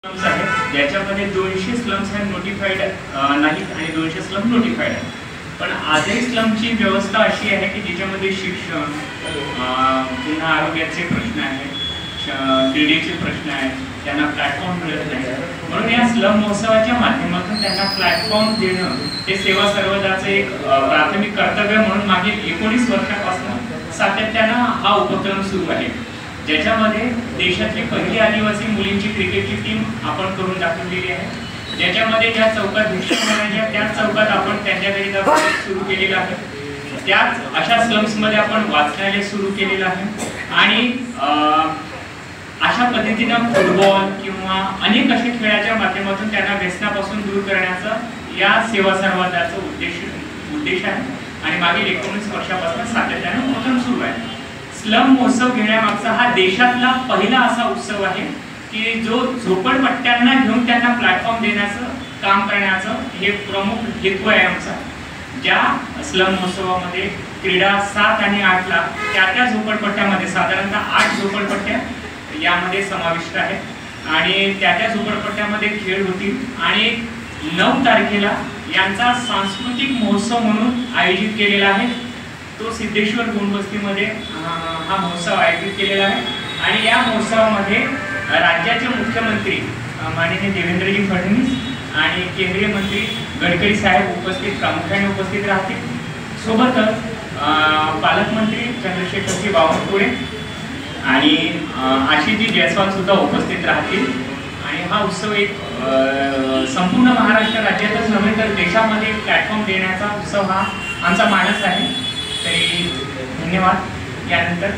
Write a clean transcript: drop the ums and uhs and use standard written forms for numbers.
Slums आहेत ज्याच्यामध्ये 200 slums हे नोटिफाईड नाहीत आणि 200 स्लम नोटिफाईड आहेत. पण आजही स्लमची व्यवस्था अशी आहे की ज्याच्यामध्ये शिक्षण, पुन्हा आरोग्याचे प्रश्न आहेत, क्रीडेचे प्रश्न आहेत, त्यांना प्लॅटफॉर्म मिळत नाही. म्हणून या स्लम महोत्सवाच्या माध्यमातून त्यांना प्लॅटफॉर्म देणं हे सेवा सर्वदाचं एक प्राथमिक कर्तव्य म्हणून मागील 19 वर्षापासून सातत्यानं हा उपक्रम सुरू आहे. ज्याच्यामध्ये देशातली पहिली आदिवासी मुलींची क्रिकेटची टीम आपण करून दाखवलेली आहे. ज्याच्यामध्ये ज्या चौकात भिक्षा मागायच्या त्याच चौकात आपण त्यांच्याकरिता सुरू केलेला आहे. त्याच अशा स्लम्समध्ये आपण वाचनालय सुरू केलेलं आहे आणि अशा पद्धतीनं फुटबॉल किंवा अनेक अशा खेळाच्या माध्यमातून त्यांना व्यसनापासून दूर करण्याचा या सेवा सर्वादाचा उद्देश आहे आणि मागील 19 वर्षापासून सातत्यानं उपक्रम सुरू आहे. स्लम महोत्सव घेण्यामागचा हा देशातला पहिला असा उत्सव आहे की जो झोपडपट्ट्यांना घेऊन त्यांना प्लॅटफॉर्म देण्याचं काम करण्याचं हे प्रमुख हेतू आहे आमचा. ज्या स्लम महोत्सवामध्ये क्रीडा 7 आणि 8 ला त्या झोपडपट्ट्यामध्ये साधारणतः 8 झोपडपट्ट्या यामध्ये समाविष्ट आहेत आणि त्या झोपडपट्ट्यामध्ये खेळ होतील आणि 9 तारखेला यांचा सांस्कृतिक महोत्सव म्हणून आयोजित केलेला आहे. तो सिद्धेश्वर गोंडवस्तीमध्ये हा महोत्सव आयोजित केलेला आहे आणि या महोत्सवामध्ये राज्याचे मुख्यमंत्री माननीय देवेंद्रजी फडणवीस आणि केंद्रीय मंत्री गडकरी साहेब प्रामुख्याने उपस्थित राहतील. सोबतच पालकमंत्री चंद्रशेखरजी बावनकुळे आणि आशिषजी जयस्वाल सुद्धा उपस्थित राहतील आणि हा उत्सव एक संपूर्ण महाराष्ट्र राज्यातच नव्हे तर देशामध्ये प्लॅटफॉर्म देण्याचा उत्सव हा आमचा मानस आहे. तरी धन्यवाद. यानंतर